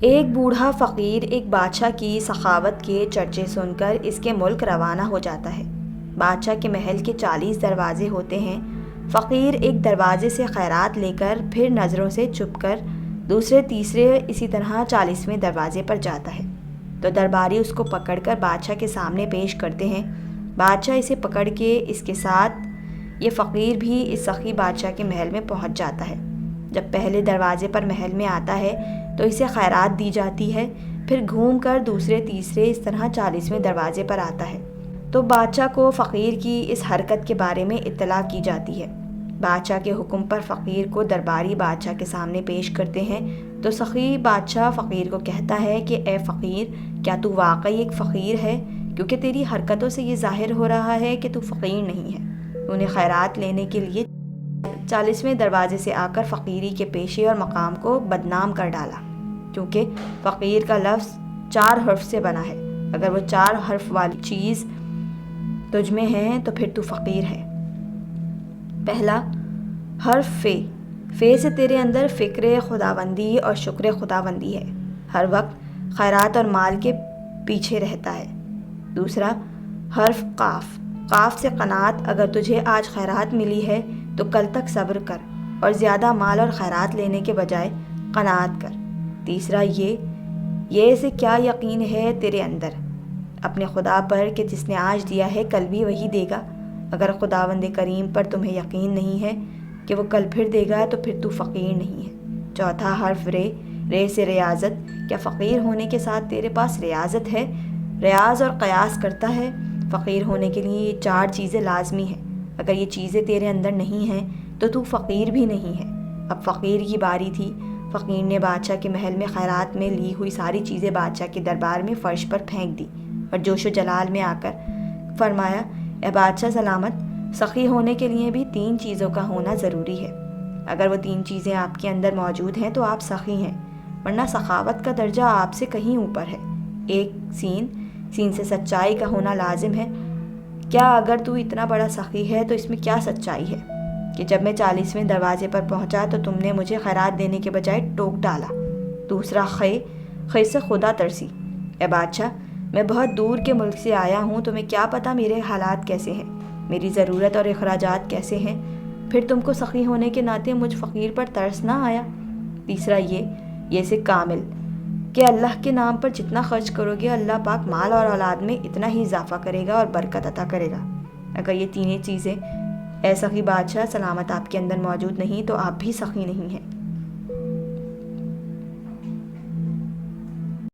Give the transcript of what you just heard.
ایک بوڑھا فقیر ایک بادشاہ کی سخاوت کے چرچے سن کر اس کے ملک روانہ ہو جاتا ہے۔ بادشاہ کے محل کے 40 دروازے ہوتے ہیں۔ فقیر ایک دروازے سے خیرات لے کر پھر نظروں سے چھپ کر دوسرے تیسرے اسی طرح 40ویں دروازے پر جاتا ہے تو درباری اس کو پکڑ کر بادشاہ کے سامنے پیش کرتے ہیں۔ بادشاہ اسے پکڑ کے اس کے ساتھ یہ فقیر بھی اس سخی بادشاہ کے محل میں پہنچ جاتا ہے۔ جب پہلے دروازے پر محل میں آتا ہے تو اسے خیرات دی جاتی ہے، پھر گھوم کر دوسرے تیسرے اس طرح 40ویں دروازے پر آتا ہے تو بادشاہ کو فقیر کی اس حرکت کے بارے میں اطلاع کی جاتی ہے۔ بادشاہ کے حکم پر فقیر کو درباری بادشاہ کے سامنے پیش کرتے ہیں تو سخی بادشاہ فقیر کو کہتا ہے کہ اے فقیر، کیا تو واقعی ایک فقیر ہے؟ کیونکہ تیری حرکتوں سے یہ ظاہر ہو رہا ہے کہ تو فقیر نہیں ہے۔ انہیں خیرات لینے کے لیے 40ویں دروازے سے آ کر فقیری کے پیشے اور مقام کو بدنام کر ڈالا، کیونکہ فقیر کا لفظ 4 حرف سے بنا ہے۔ اگر وہ 4 حرف والی چیز تجھ میں ہے تو پھر تو فقیر ہے۔ پہلا حرف فے۔ فے سے تیرے اندر فکر خداوندی اور شکر خداوندی ہے، ہر وقت خیرات اور مال کے پیچھے رہتا ہے۔ دوسرا حرف قاف۔ قاف سے قناعت، اگر تجھے آج خیرات ملی ہے تو کل تک صبر کر اور زیادہ مال اور خیرات لینے کے بجائے قناعت کر۔ تیسرا یہ سے کیا یقین ہے تیرے اندر اپنے خدا پر کہ جس نے آج دیا ہے کل بھی وہی دے گا؟ اگر خداوند کریم پر تمہیں یقین نہیں ہے کہ وہ کل پھر دے گا تو پھر تو فقیر نہیں ہے۔ چوتھا حرف رے۔ رے سے ریاضت۔ کیا فقیر ہونے کے ساتھ تیرے پاس ریاضت ہے؟ ریاض اور قیاس کرتا ہے۔ فقیر ہونے کے لیے یہ 4 چیزیں لازمی ہیں، اگر یہ چیزیں تیرے اندر نہیں ہیں تو فقیر بھی نہیں ہے۔ اب فقیر کی باری تھی۔ فقیر نے بادشاہ کے محل میں خیرات میں لی ہوئی ساری چیزیں بادشاہ کے دربار میں فرش پر پھینک دی اور جوش و جلال میں آ کر فرمایا، اے بادشاہ سلامت، سخی ہونے کے لیے بھی 3 چیزوں کا ہونا ضروری ہے۔ اگر وہ 3 چیزیں آپ کے اندر موجود ہیں تو آپ سخی ہیں، ورنہ سخاوت کا درجہ آپ سے کہیں اوپر ہے۔ 1 سین سے سچائی کا ہونا لازم ہے۔ کیا اگر تو اتنا بڑا سخی ہے تو اس میں کیا سچائی ہے کہ جب میں 40ویں دروازے پر پہنچا تو تم نے مجھے خیرات دینے کے بجائے ٹوک ڈالا؟ دوسرا خے سے خدا ترسی۔ اے بادشاہ، میں بہت دور کے ملک سے آیا ہوں، تمہیں کیا پتہ میرے حالات کیسے ہیں، میری ضرورت اور اخراجات کیسے ہیں، پھر تم کو سخی ہونے کے ناطے مجھ فقیر پر ترس نہ آیا؟ تیسرا یہ سے کامل کہ اللہ کے نام پر جتنا خرچ کرو گے اللہ پاک مال اور اولاد میں اتنا ہی اضافہ کرے گا اور برکت عطا کرے گا۔ اگر یہ 3 چیزیں اے سخی بادشاہ سلامت آپ کے اندر موجود نہیں تو آپ بھی سخی نہیں ہیں۔